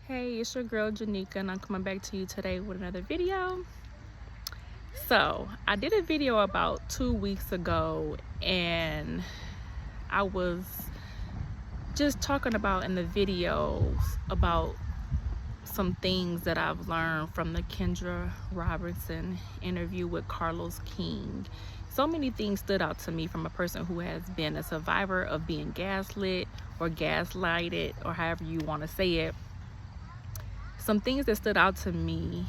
Hey, it's your girl Janika, and I'm coming back to you today with another video. So, I did a video about 2 weeks ago, and I was just talking about in the videos about some things that I've learned from the Kendra Robertson interview with Carlos King. So many things stood out to me from a person who has been a survivor of being gaslit or gaslighted, or however you want to say it. Some things that stood out to me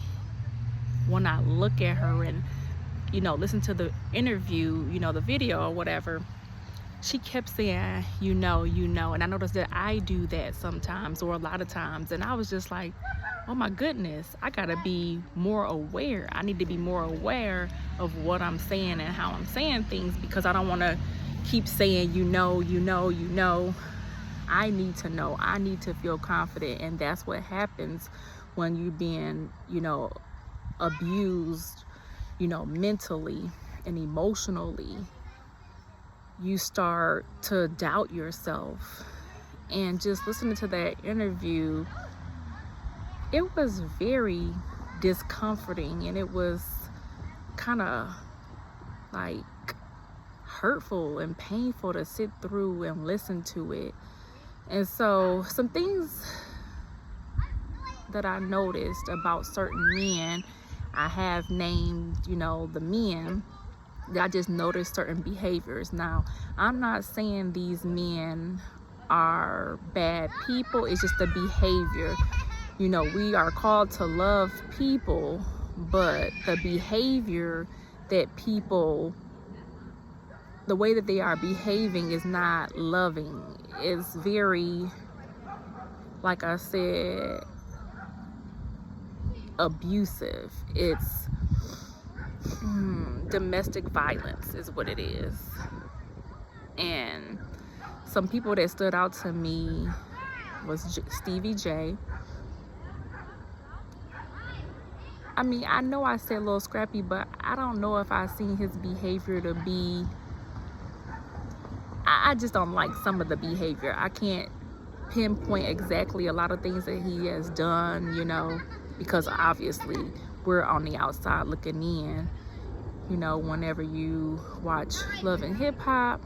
when I look at her and listen to the interview, the video or whatever. She kept saying, and I noticed that I do that sometimes, or a lot of times, and I was just like, oh my goodness, I gotta be more aware. I need to be more aware of what I'm saying and how I'm saying things, because I don't want to keep saying I need to know. I need to feel confident, and that's what happens when you're being abused mentally and emotionally. You start to doubt yourself. And just listening to that interview, it was very discomforting, and it was kind of like hurtful and painful to sit through and listen to it. And so some things that I noticed about certain men, I have named, the men that I just noticed certain behaviors. Now, I'm not saying these men are bad people. It's just the behavior. We are called to love people, but the behavior that people, the way that they are behaving is not loving. It's very, like I said, abusive. It's domestic violence is what it is. And some people that stood out to me was Stevie J. I mean, I know I said Lil Scrappy, but I don't know if I seen his behavior to be, I just don't like some of the behavior. I can't pinpoint exactly a lot of things that he has done, because obviously we're on the outside looking in. Whenever you watch Love and Hip Hop,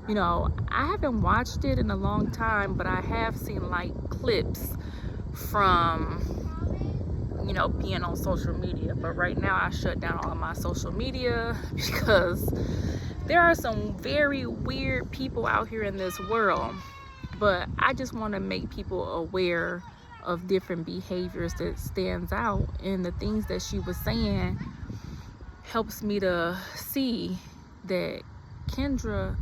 I haven't watched it in a long time, but I have seen like clips from being on social media. But right now I shut down all of my social media because there are some very weird people out here in this world. But I just want to make people aware of different behaviors that stands out, and the things that she was saying helps me to see that Kendra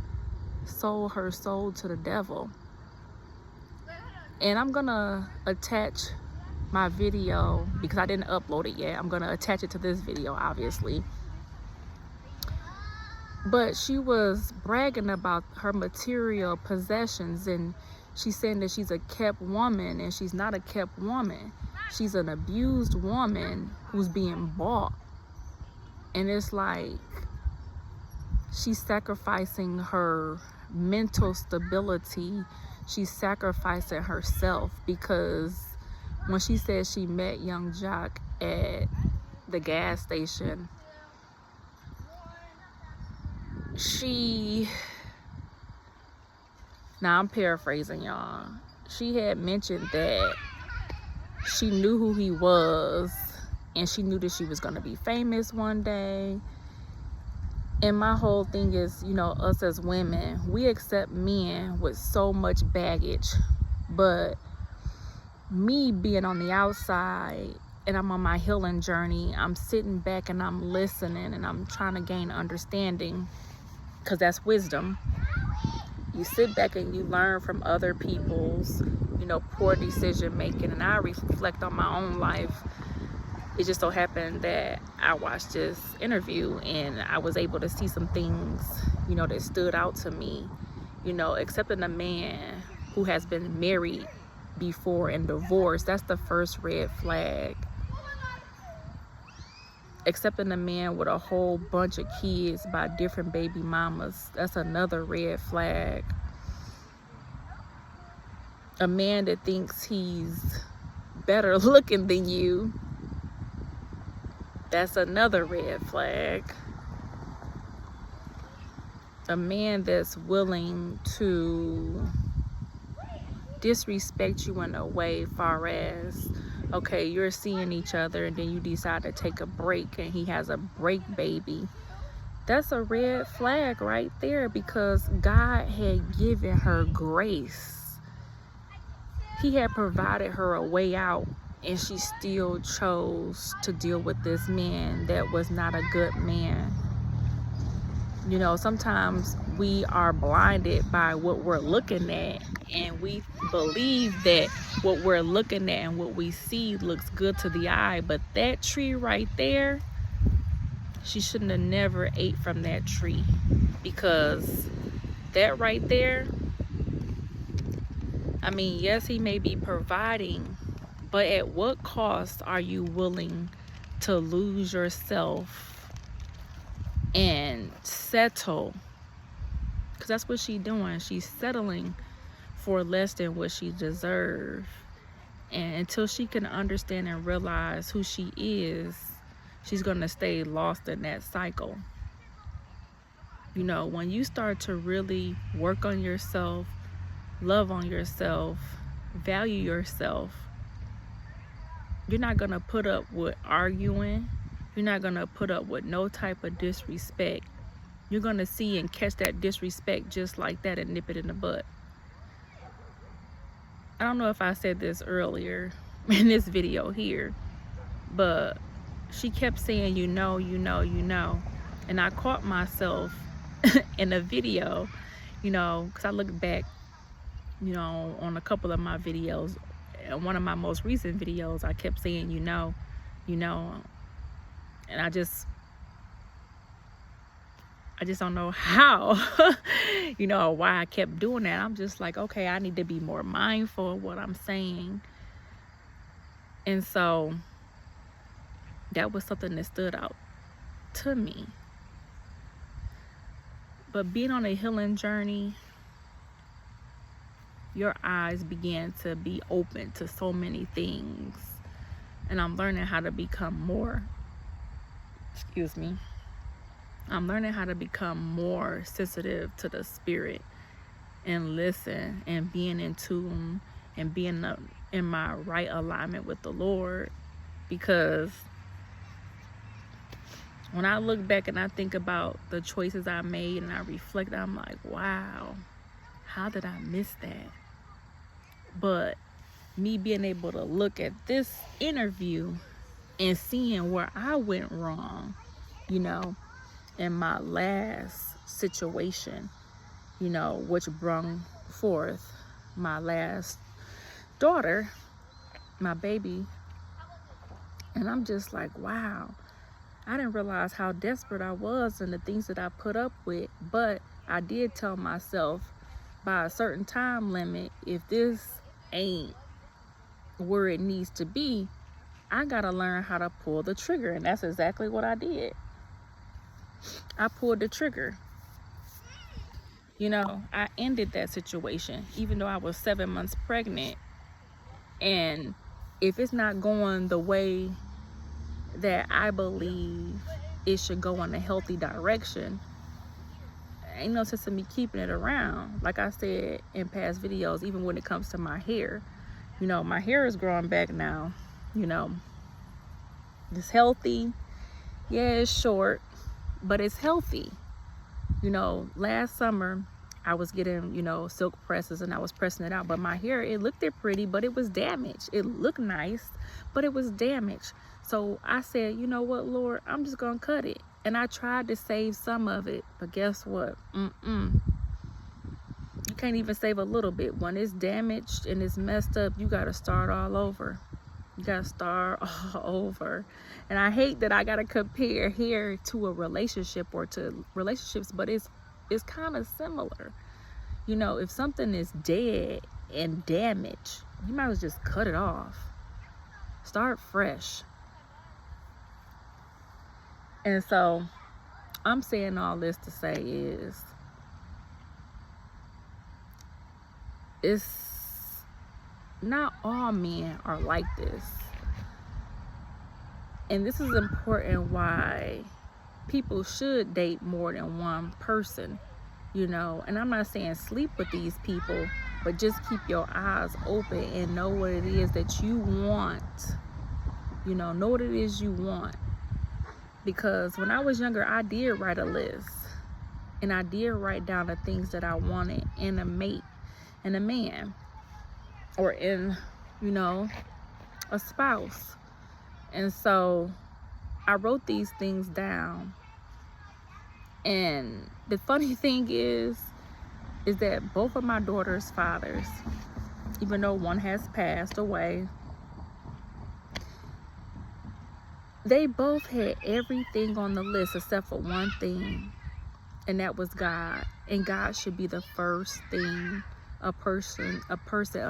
sold her soul to the devil. And I'm gonna attach my video, because I didn't upload it yet. I'm gonna attach it to this video, obviously. But she was bragging about her material possessions, and she's saying that she's a kept woman, and she's not a kept woman. She's an abused woman who's being bought. And it's like she's sacrificing her mental stability. She's sacrificing herself, because when she said she met Young Joc at the gas station, now I'm paraphrasing, y'all. She had mentioned that she knew who he was, and she knew that she was going to be famous one day. And my whole thing is, us as women, we accept men with so much baggage. But me being on the outside, and I'm on my healing journey, I'm sitting back and I'm listening, and I'm trying to gain understanding, because that's wisdom. You sit back and you learn from other people's, poor decision making. And I reflect on my own life. It just so happened that I watched this interview, and I was able to see some things, that stood out to me. Accepting a man who has been married before and divorced, that's the first red flag. Accepting a man with a whole bunch of kids by different baby mamas, that's another red flag. A man that thinks he's better looking than you, that's another red flag. A man that's willing to disrespect you in a way far as, okay, you're seeing each other and then you decide to take a break and he has a break baby. That's a red flag right there, because God had given her grace. He had provided her a way out, and she still chose to deal with this man that was not a good man. You know, sometimes we are blinded by what we're looking at, and we believe that what we're looking at and what we see looks good to the eye. But that tree right there, she shouldn't have never ate from that tree, because that right there, I mean, yes, he may be providing, but at what cost are you willing to lose yourself and settle? Because that's what she's doing. She's settling for less than what she deserves. And until she can understand and realize who she is, she's going to stay lost in that cycle. You know, when you start to really work on yourself, love on yourself, value yourself, you're not going to put up with arguing. You're not going to put up with no type of disrespect. You're going to see and catch that disrespect just like that and nip it in the butt. I don't know if I said this earlier in this video here, but she kept saying, you know. And I caught myself in a video, you know, because I looked back, you know, on a couple of my videos. In one of my most recent videos, I kept saying, you know. And I just don't know how, you know, why I kept doing that. I'm just like, okay, I need to be more mindful of what I'm saying. And so that was something that stood out to me. But being on a healing journey, your eyes began to be open to so many things. And I'm learning how to become more, I'm learning how to become more sensitive to the spirit and listen and being in tune and being in my right alignment with the Lord. Because when I look back and I think about the choices I made and I reflect, I'm like, wow, how did I miss that? But me being able to look at this interview and seeing where I went wrong, you know, in my last situation, you know, which brung forth my last daughter, my baby. And I'm just like, wow, I didn't realize how desperate I was and the things that I put up with. But I did tell myself, by a certain time limit, if this ain't where it needs to be, I gotta learn how to pull the trigger. And that's exactly what I did. I pulled the trigger. You know, I ended that situation, even though I was 7 months pregnant. And if it's not going the way that I believe it should go in a healthy direction, ain't no sense in me keeping it around. Like I said in past videos, even when it comes to my hair, you know, my hair is growing back now. You know, it's healthy. Yeah, it's short, but it's healthy. You know, last summer I was getting, you know, silk presses and I was pressing it out, but my hair, it looked pretty, but it was damaged. It looked nice, but it was damaged. So I said, you know what, Lord, I'm just gonna cut it. And I tried to save some of it, but guess what? You can't even save a little bit. When it's damaged and it's messed up, you gotta start all over. You gotta start all over. And I hate that I gotta compare hair to a relationship or to relationships, but it's kind of similar. You know, if something is dead and damaged, you might as well just cut it off. Start fresh. And so I'm saying all this to say is, not all men are like this. And this is important why people should date more than one person, you know. And I'm not saying sleep with these people, but just keep your eyes open and know what it is that you want. You know what it is you want. Because when I was younger, I did write a list. And I did write down the things that I wanted in a mate, in a man, or in, a spouse. And so I wrote these things down. And the funny thing is that both of my daughter's fathers, even though one has passed away, they both had everything on the list except for one thing, and that was God. And God should be the first thing a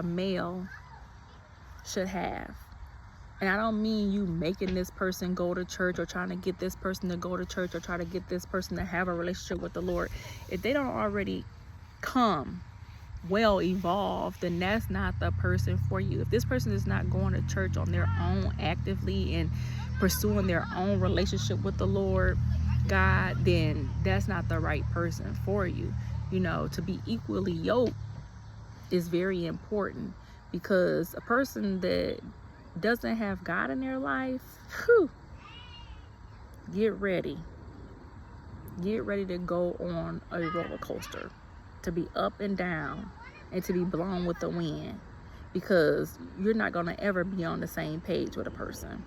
male should have. And I don't mean you making this person go to church or trying to get this person to go to church or try to get this person to have a relationship with the Lord. If they don't already come well evolved, then that's not the person for you. If this person is not going to church on their own actively and pursuing their own relationship with the Lord God, then that's not the right person for you. To be equally yoked is very important, because a person that doesn't have God in their life, get ready to go on a roller coaster, to be up and down and to be blown with the wind, because you're not going to ever be on the same page with a person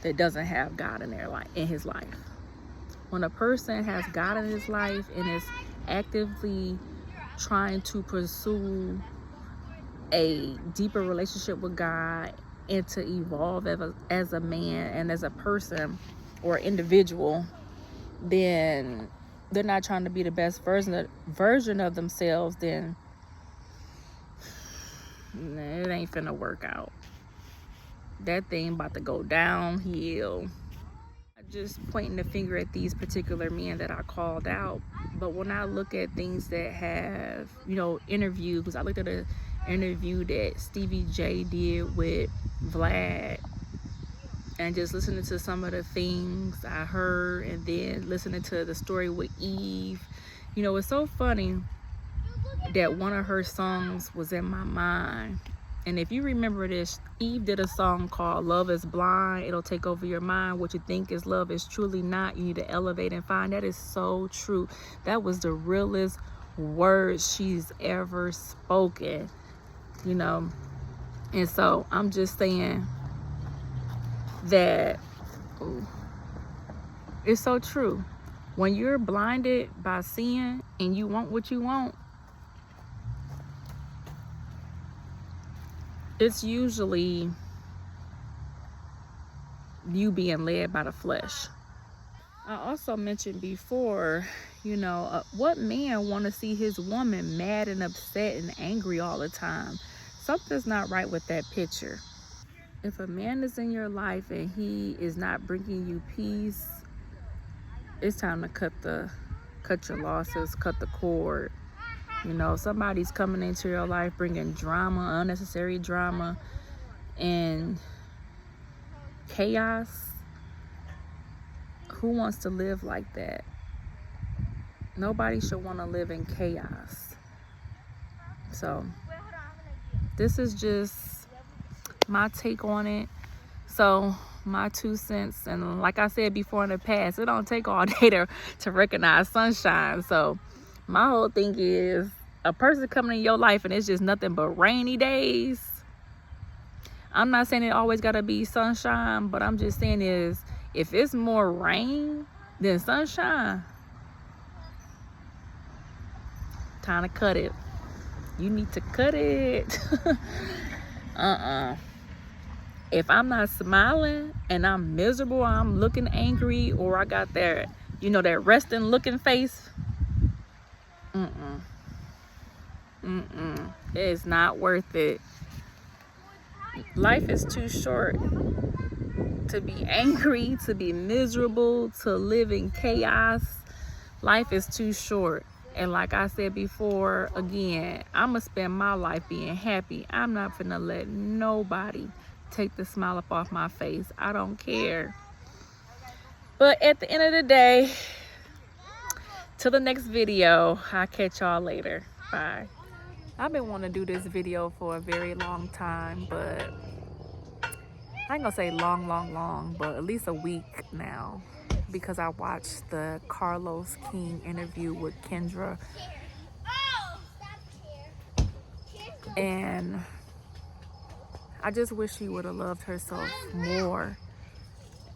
that doesn't have God in his life. When a person has God in his life and is actively trying to pursue a deeper relationship with God and to evolve as a man and as a person or individual, then they're not trying to be the best version of themselves, then it ain't finna work out. That thing about to go downhill. Just pointing the finger at these particular men that I called out, but when I look at things that have, interviews, because I looked at an interview that Stevie J did with Vlad, and just listening to some of the things I heard, and then listening to the story with Eve, it's so funny that one of her songs was in my mind. And if you remember this, Eve did a song called Love is Blind. It'll take over your mind. What you think is love is truly not. You need to elevate and find. That is so true. That was the realest words she's ever spoken, And so I'm just saying that it's so true. When you're blinded by sin and you want what you want, it's usually you being led by the flesh. I also mentioned before, what man want to see his woman mad and upset and angry all the time? Something's not right with that picture. If a man is in your life and he is not bringing you peace, it's time to cut your losses, cut the cord. Somebody's coming into your life bringing drama, unnecessary drama, and chaos. Who wants to live like that? Nobody should want to live in chaos. So this is just my take on it. So my 2 cents, and like I said before in the past, it don't take all day to recognize sunshine. So my whole thing is, a person coming in your life and it's just nothing but rainy days. I'm not saying it always gotta be sunshine, but I'm just saying is, if it's more rain than sunshine, time to cut it. You need to cut it. If I'm not smiling and I'm miserable, I'm looking angry, or I got that, that resting looking face, it is not worth it. Life is too short to be angry, to be miserable, to live in chaos. Life is too short. And like I said before, again, I'm going to spend my life being happy. I'm not finna let nobody take the smile up off my face. I don't care. But at the end of the day, till the next video, I'll catch y'all later. Bye. I've been wanting to do this video for a very long time, but I ain't gonna say long, but at least a week now, because I watched the Carlos King interview with Kendra. And I just wish she would have loved herself more.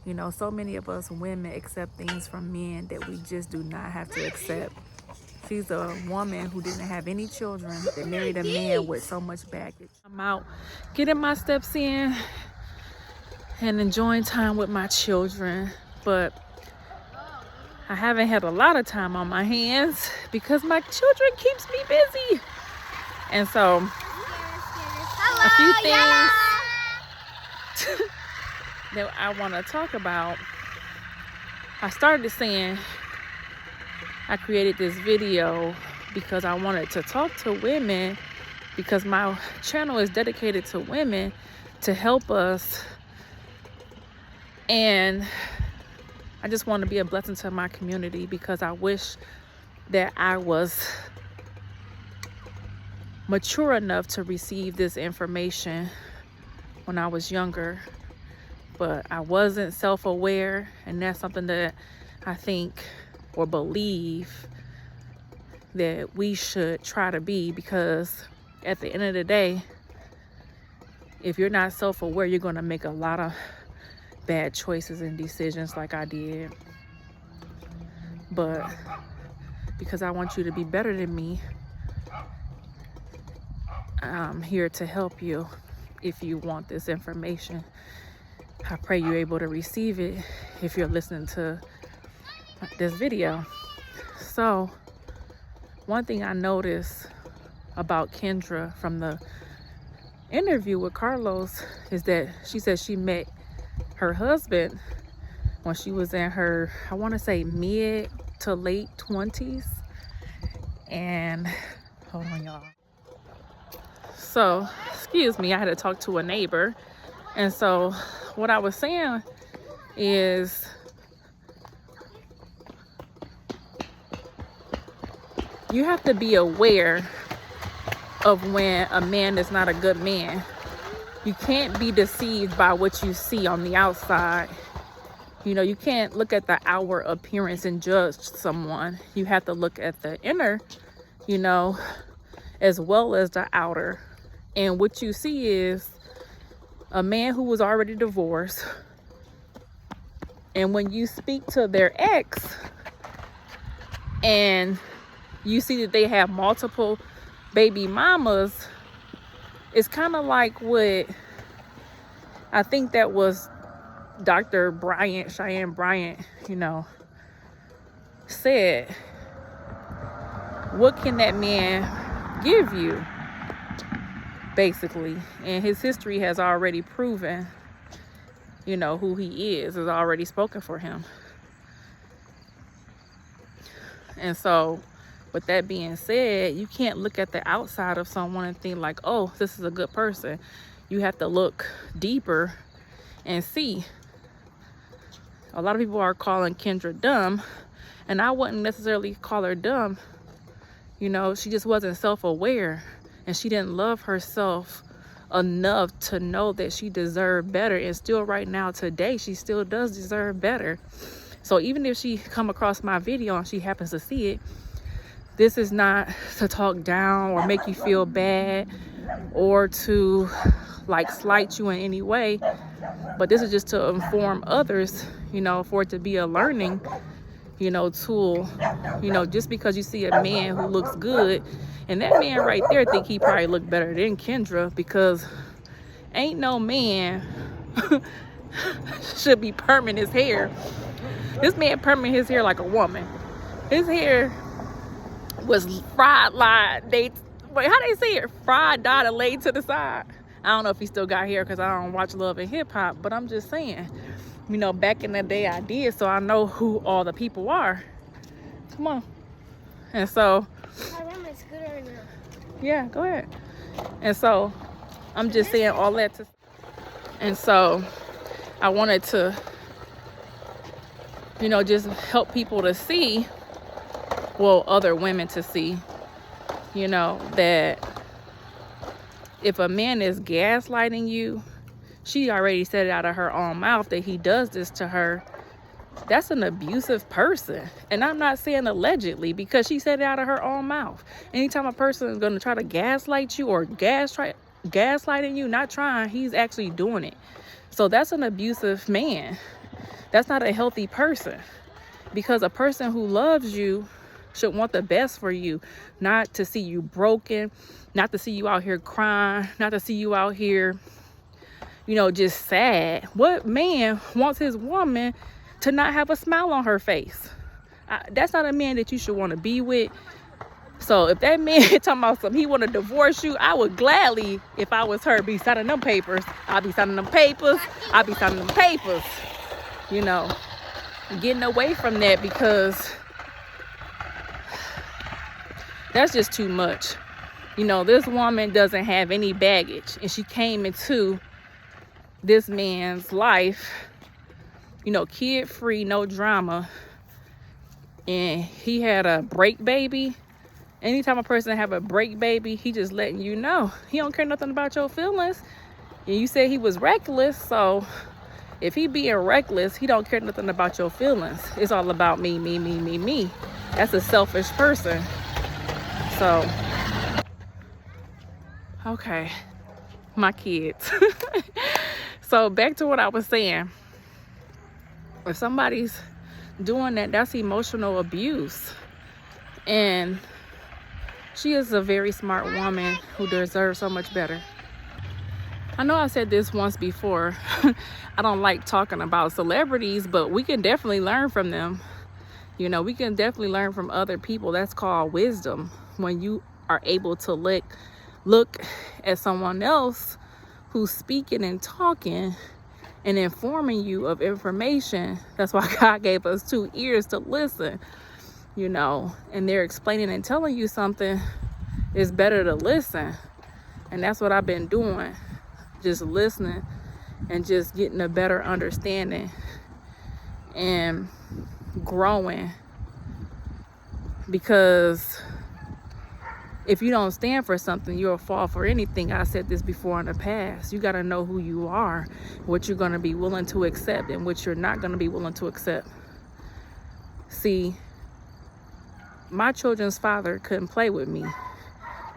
You know, so many of us women accept things from men that we just do not have to accept. She's a woman who didn't have any children, that married a man with so much baggage. I'm out getting my steps in and enjoying time with my children, but I haven't had a lot of time on my hands because my children keeps me busy. And so a few things that I want to talk about. I started saying I created this video because I wanted to talk to women, because my channel is dedicated to women, to help us. And I just want to be a blessing to my community, because I wish that I was mature enough to receive this information when I was younger, but I wasn't self-aware. And that's something that I think or believe that we should try to be, because at the end of the day, if you're not self-aware, you're going to make a lot of bad choices and decisions like I did. But because I want you to be better than me, I'm here to help you. If you want this information, I pray you're able to receive it if you're listening to this video. So one thing I noticed about Kendra from the interview with Carlos is that she said she met her husband when she was in her, I want to say, mid to late 20s. And hold on, y'all. So, excuse me, I had to talk to a neighbor. And so what I was saying is, you have to be aware of when a man is not a good man. You can't be deceived by what you see on the outside. You know, you can't look at the outward appearance and judge someone. You have to look at the inner, you know, as well as the outer. And what you see is a man who was already divorced. And when you speak to their ex and you see that they have multiple baby mamas, it's kind of like what I think that was Dr. Bryant, Cheyenne Bryant, you know, said. What can that man give you, basically? And his history has already proven, you know, who he is already spoken for him. And so with that being said, you can't look at the outside of someone and think like, oh, this is a good person. You have to look deeper and see. A lot of people are calling Kendra dumb, and I wouldn't necessarily call her dumb. You know, she just wasn't self-aware, and she didn't love herself enough to know that she deserved better. And still right now today, she still does deserve better. So even if she come across my video and she happens to see it, this is not to talk down or make you feel bad or to like slight you in any way, but this is just to inform others, you know, for it to be a learning, you know, tool. You know, just because you see a man who looks good, and that man right there think he probably look better than Kendra, because ain't no man should be perming his hair. This man perming his hair like a woman. His hair was fried, like how they say it? Fried, dyed, and laid to the side. I don't know if he still got hair because I don't watch Love and Hip Hop, but I'm just saying, you know, back in the day I did, so I know who all the people are. Come on. And so, I ride my scooter right now. yeah, go ahead. And so, I'm just saying all that to, and so I wanted to, you know, just help people to see, well, other women to see, you know, that if a man is gaslighting you, she already said it out of her own mouth that he does this to her. That's an abusive person. And I'm not saying allegedly, because she said it out of her own mouth. Anytime a person is going to try to gaslight you or gaslighting you, not trying, he's actually doing it. So that's an abusive man. That's not a healthy person, because a person who loves you should want the best for you, not to see you broken, not to see you out here crying, not to see you out here, you know, just sad. What man wants his woman to not have a smile on her face? That's not a man that you should want to be with. So if that man talking about something, he want to divorce you, I would gladly, if I was her, be signing them papers. I'll be signing them papers. I'll be signing them papers. You know, getting away from that, because that's just too much. You know, this woman doesn't have any baggage, and she came into this man's life, you know, kid free, no drama, and he had a break baby. Anytime a person have a break baby, he just letting you know he don't care nothing about your feelings. And you said he was reckless, so if he being reckless, he don't care nothing about your feelings. It's all about me, me, me, me, me. That's a selfish person. So, okay, my kids. So back to what I was saying. If somebody's doing that, that's emotional abuse. And she is a very smart woman who deserves so much better. I know I said this once before. I don't like talking about celebrities, but we can definitely learn from them. You know, we can definitely learn from other people. That's called wisdom. When you are able to look at someone else who's speaking and talking and informing you of information. That's why God gave us 2 ears to listen, you know, and they're explaining and telling you something. It's better to listen. And that's what I've been doing. Just listening and just getting a better understanding and growing. Because if you don't stand for something, you'll fall for anything. I said this before in the past. You got to know who you are, what you're going to be willing to accept, and what you're not going to be willing to accept. See, my children's father couldn't play with me.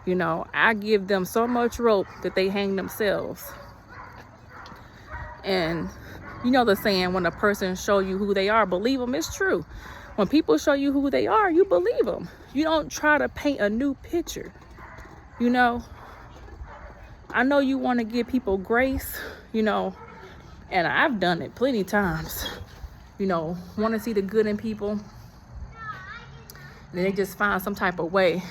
You know, I give them so much rope that they hang themselves. And you know the saying, when a person show you who they are, believe them. It's true. When people show you who they are, you believe them. You don't try to paint a new picture. You know, I know you want to give people grace, you know, and I've done it plenty times. You know, want to see the good in people, and they just find some type of way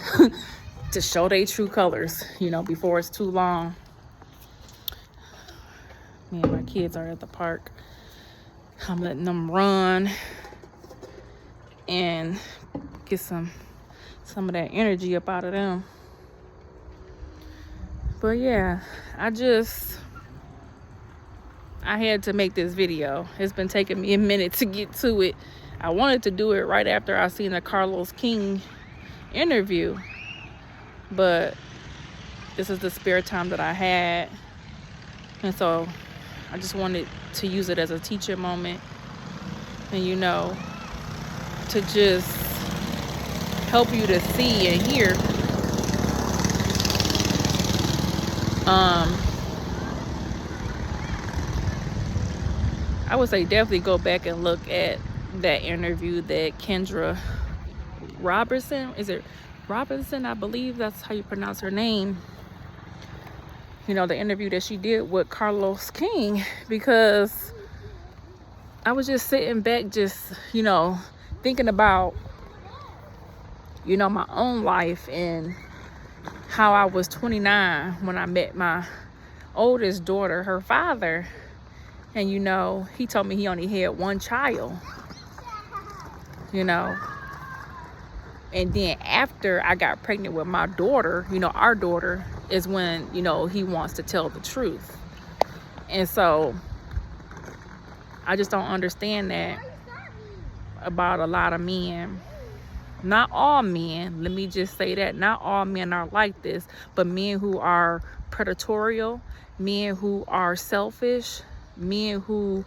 to show their true colors, you know, before it's too long. Me and my kids are at the park. I'm letting them run and get some of that energy up out of them. But yeah, I had to make this video. It's been taking me a minute to get to it. I wanted to do it right after I seen the Carlos King interview, but this is the spare time that I had, and so I just wanted to use it as a teaching moment, and you know, to just help you to see and hear. I would say definitely go back and look at that interview that Kendra Robertson, is it Robinson? I believe that's how you pronounce her name. You know, the interview that she did with Carlos King, because I was just sitting back, just, you know, thinking about, you know, my own life and how I was 29 when I met my oldest daughter, her father. And, you know, he told me he only had one child, you know. And then after I got pregnant with my daughter, our daughter, is when, he wants to tell the truth. And so I just don't understand that about a lot of men. Not all men, let me just say that. Not all men are like this, but men who are predatorial, men who are selfish, men who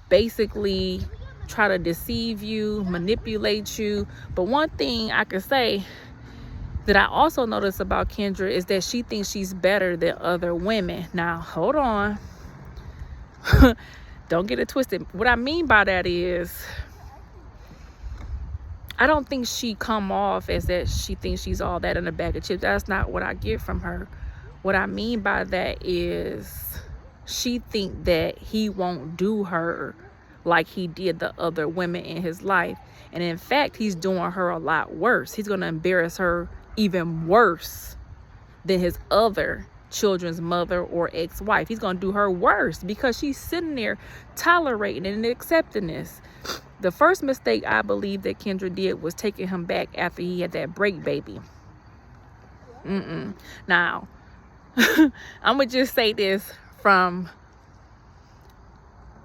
basically try to deceive you, manipulate you. But one thing I can say that I also notice about Kendra is that she thinks she's better than other women. Now, hold on. Don't get it twisted. What I mean by that is, I don't think she come off as that she thinks she's all that in a bag of chips. That's not what I get from her. What I mean by that is she think that he won't do her like he did the other women in his life. And in fact, he's doing her a lot worse. He's going to embarrass her even worse than his other children's mother or ex-wife. He's going to do her worse because she's sitting there tolerating and accepting this. The first mistake I believe that Kendra did was taking him back after he had that break baby. Now, I'm going to just say this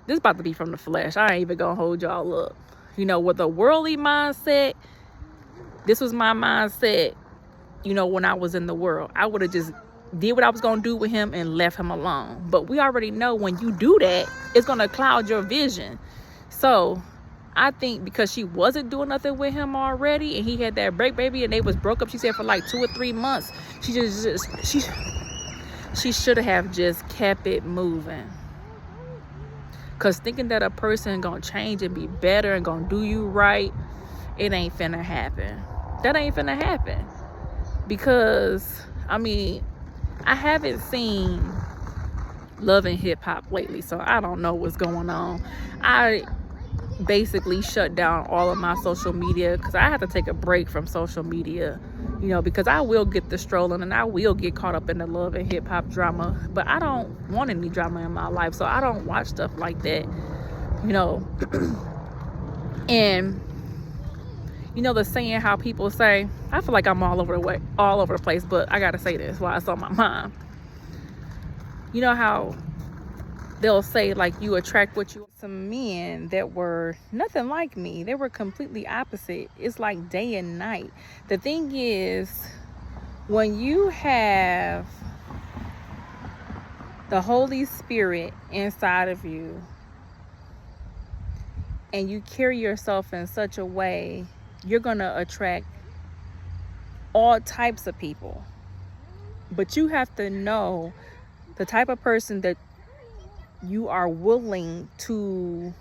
is about to be from the flesh. I ain't even going to hold y'all up. With a worldly mindset, this was my mindset, when I was in the world. I would have just did what I was going to do with him and left him alone. But we already know when you do that, it's going to cloud your vision. So I think because she wasn't doing nothing with him already and he had that break baby and they was broke up, she said for like 2 or 3 months, she should have just kept it moving. Because thinking that a person gonna change and be better and gonna do you right, it ain't finna happen. That ain't finna happen. Because, I haven't seen Love and Hip Hop lately, so I don't know what's going on. I basically shut down all of my social media because I have to take a break from social media, because I will get the strolling and I will get caught up in the Love and Hip Hop drama, but I don't want any drama in my life, so I don't watch stuff like that, And the saying how people say, I feel like I'm all over the place, but I gotta say this while it's on my mind. How they'll say like you attract what you. Some men that were nothing like me, they were completely opposite. It's like day and night. The thing is, when you have the Holy Spirit inside of you and you carry yourself in such a way, you're gonna attract all types of people. But you have to know the type of person that you are willing to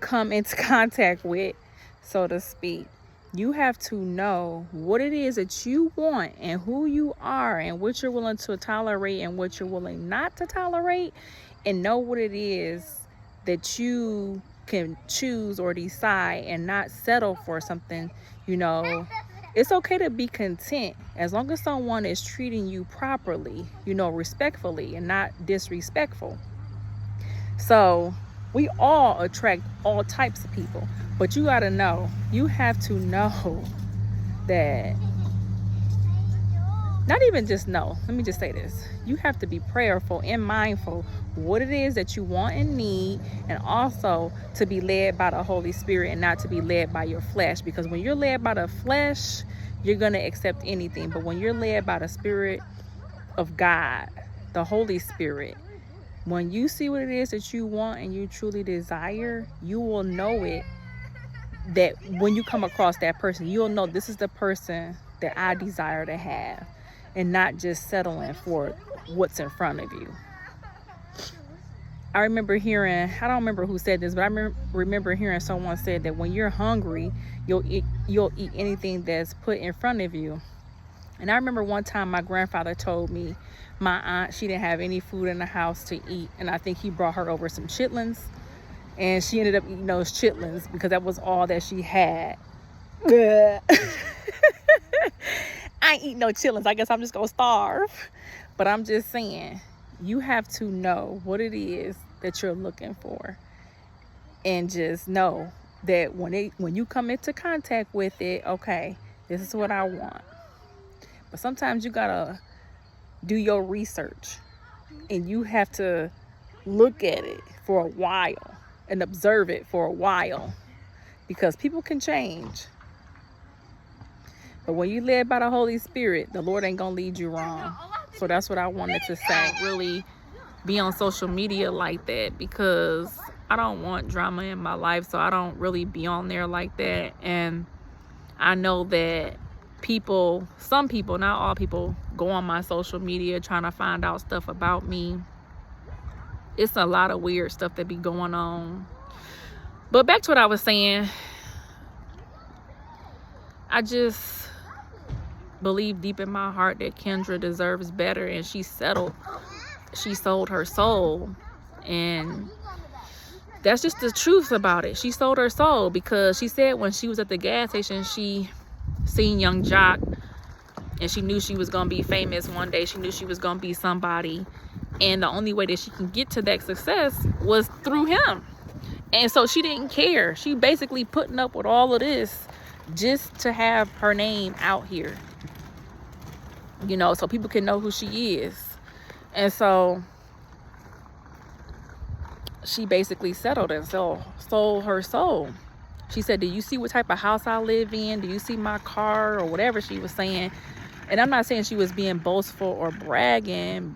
come into contact with, so to speak. You have to know what it is that you want and who you are and what you're willing to tolerate and what you're willing not to tolerate, and know what it is that you can choose or decide and not settle for something. It's okay to be content as long as someone is treating you properly, respectfully and not disrespectful. So we all attract all types of people, but you have to know that, not even just know, let me just say this, you have to be prayerful and mindful what it is that you want and need, and also to be led by the Holy Spirit and not to be led by your flesh. Because when you're led by the flesh, you're going to accept anything. But when you're led by the Spirit of God, the Holy Spirit, when you see what it is that you want and you truly desire, you will know it. That when you come across that person, you'll know this is the person that I desire to have, and not just settling for what's in front of you. I remember hearing, I don't remember who said this, but I remember hearing someone said that when you're hungry, you'll eat anything that's put in front of you. And I remember one time my grandfather told me my aunt, she didn't have any food in the house to eat, and I think he brought her over some chitlins, and she ended up eating those chitlins because that was all that she had. I ain't eating no chitlins. I guess I'm just gonna starve. But I'm just saying, you have to know what it is that you're looking for, and just know that when you come into contact with it, okay, this is what I want. But sometimes you gotta do your research, and you have to look at it for a while and observe it for a while, because people can change. But when you led by the Holy Spirit, the Lord ain't gonna lead you wrong. So that's what I wanted to say. Really be on social media like that, because I don't want drama in my life, so I don't really be on there like that. And I know that some people, not all people, go on my social media trying to find out stuff about me. It's a lot of weird stuff that be going on. But back to what I was saying, I just believe deep in my heart that Kendra deserves better, and she sold her soul. And that's just the truth about it. She sold her soul, because she said when she was at the gas station, she seen Young Jock, and she knew she was gonna be famous one day. She knew she was gonna be somebody, and the only way that she can get to that success was through him. And so she didn't care. She basically putting up with all of this just to have her name out here, you know, so people can know who she is. And so she basically settled and sold her soul. She said, do you see what type of house I live in? Do you see my car? Or whatever she was saying. And I'm not saying she was being boastful or bragging.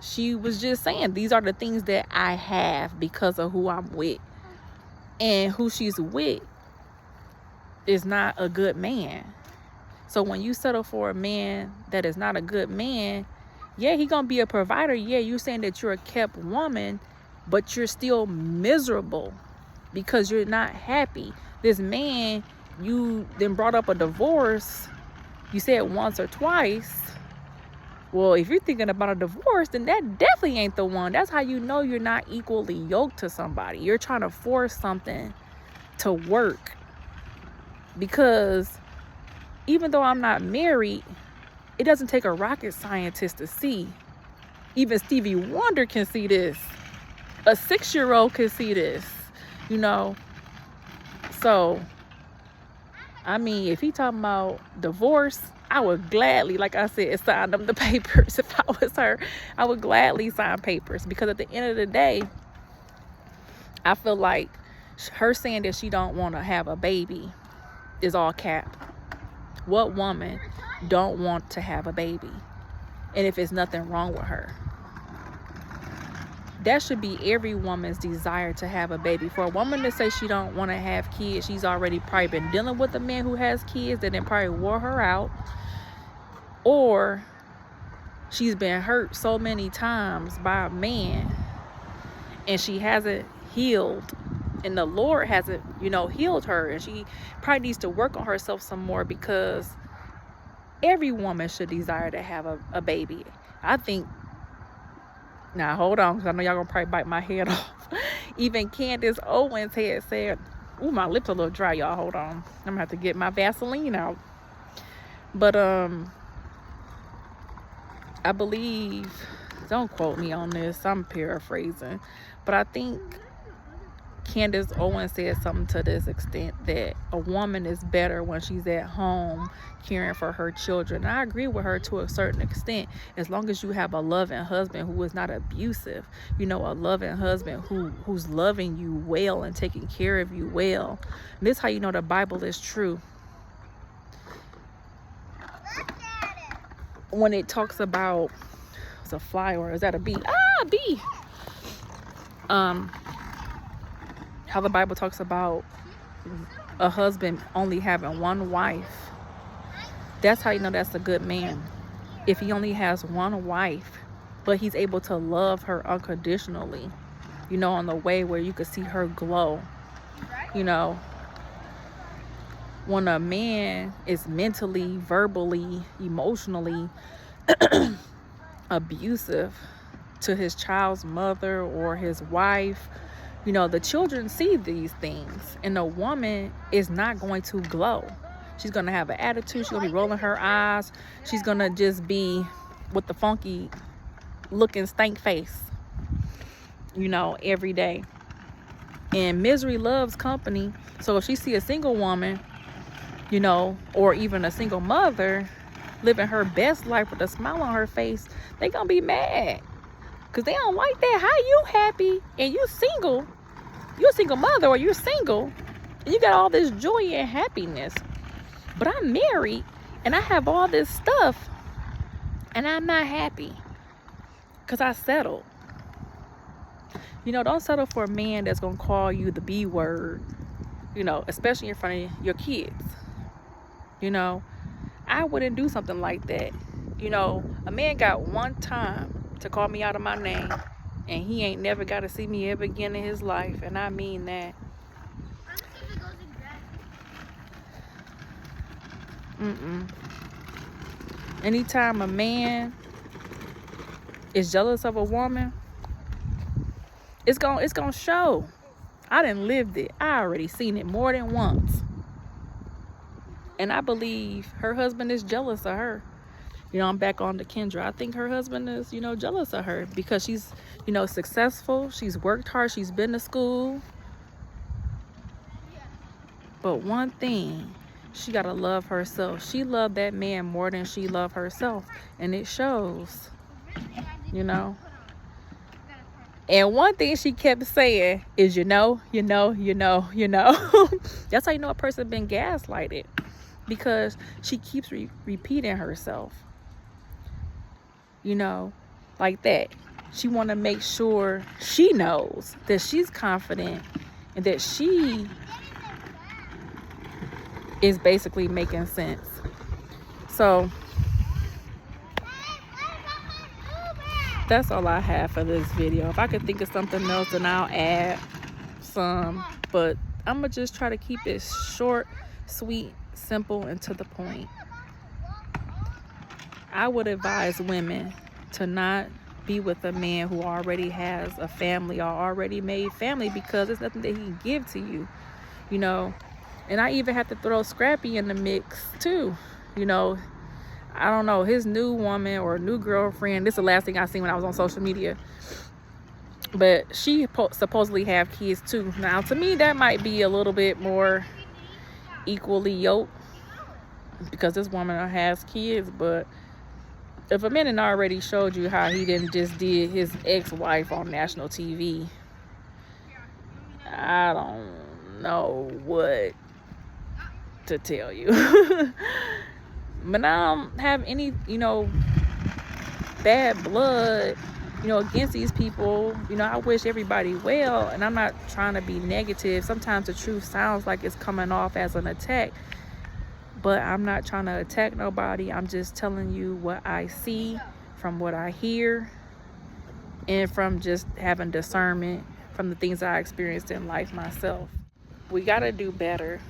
She was just saying, these are the things that I have because of who I'm with. And who she's with is not a good man. So when you settle for a man that is not a good man, yeah, he gonna be a provider. Yeah, you're saying that you're a kept woman, but you're still miserable because you're not happy. This man, you then brought up a divorce. You said once or twice. Well, if you're thinking about a divorce, then that definitely ain't the one. That's how you know you're not equally yoked to somebody. You're trying to force something to work. Because even though I'm not married, it doesn't take a rocket scientist to see. Even Stevie Wonder can see this. A 6-year-old can see this, you know. So, I mean, if he talking about divorce, I would gladly, like I said, sign them the papers. If I was her, I would gladly sign papers, because at the end of the day, I feel like her saying that she don't want to have a baby is all cap. What woman don't want to have a baby? And if it's nothing wrong with her, that should be every woman's desire, to have a baby. For a woman to say she don't want to have kids, she's already probably been dealing with a man who has kids that then probably wore her out, or she's been hurt so many times by a man and she hasn't healed, and the Lord hasn't, you know, healed her, and she probably needs to work on herself some more, because every woman should desire to have a baby. I think, now hold on, because I know y'all gonna probably bite my head off. Even Candace Owens had said, ooh, my lips a little dry, y'all, hold on, I'm gonna have to get my Vaseline out. But I believe, don't quote me on this, I'm paraphrasing, but I think Candace Owens said something to this extent, that a woman is better when she's at home caring for her children. And I agree with her to a certain extent, as long as you have a loving husband who is not abusive, you know, a loving husband who's loving you well and taking care of you well. And this is how you know the Bible is true. When it talks about, it's a fly, or is that a bee? Ah, bee. How the Bible talks about a husband only having one wife. That's how you know that's a good man. If he only has one wife, but he's able to love her unconditionally, you know, in the way where you could see her glow. You know, when a man is mentally, verbally, emotionally abusive to his child's mother or his wife, you know, the children see these things, and the woman is not going to glow. She's going to have an attitude. She's going to be rolling her eyes. She's going to just be with the funky looking stank face, you know, every day. And misery loves company. So if she see a single woman, you know, or even a single mother living her best life with a smile on her face, they gonna be mad. Because they don't like that. How you happy and you single? You're a single mother, or you're single, and you got all this joy and happiness. But I'm married and I have all this stuff and I'm not happy because I settled. You know, don't settle for a man that's going to call you the B word, you know, especially in front of your kids. You know, I wouldn't do something like that. You know, a man got one time to call me out of my name, and he ain't never got to see me ever again in his life. And I mean that. Anytime a man is jealous of a woman, it's gonna show. I done lived it. I already seen it more than once. And I believe her husband is jealous of her. You know, I'm back on to Kendra. I think her husband is, you know, jealous of her because she's, you know, successful. She's worked hard. She's been to school. But one thing, she got to love herself. She loved that man more than she loved herself. And it shows, you know. And one thing she kept saying is, you know. That's how you know a person been gaslighted. Because she keeps repeating herself. You know, like that. She want to make sure she knows that she's confident and that she is basically making sense. So that's all I have for this video. If I could think of something else, then I'll add some. But I'm going to just try to keep it short, sweet, simple, and to the point. I would advise women to not be with a man who already has a family or already made family, because there's nothing that he can give to you, you know. And I even have to throw Scrappy in the mix too. You know, I don't know, his new woman or new girlfriend, this is the last thing I seen when I was on social media, but she supposedly have kids too. Now to me that might be a little bit more equally yoked because this woman has kids. But if a man already showed you how he didn't just did his ex-wife on national TV, I don't know what to tell you. But I don't have any, you know, bad blood, you know, against these people. You know, I wish everybody well, and I'm not trying to be negative. Sometimes the truth sounds like it's coming off as an attack, but I'm not trying to attack nobody. I'm just telling you what I see from what I hear and from just having discernment from the things I experienced in life myself. We got to do better.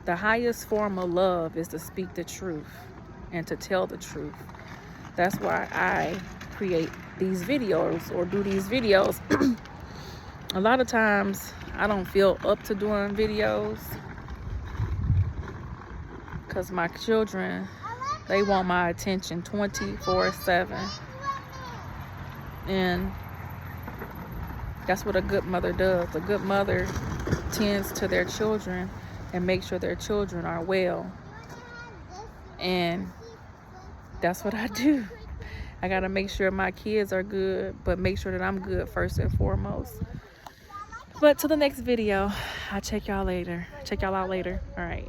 The highest form of love is to speak the truth and to tell the truth. That's why I create these videos or do these videos. A lot of times I don't feel up to doing videos because my children, they want my attention 24/7. And that's what a good mother does. A good mother tends to their children and make sure their children are well. And that's what I do. I gotta make sure my kids are good, but make sure that I'm good first and foremost. But till the next video, I'll check y'all out later. All right.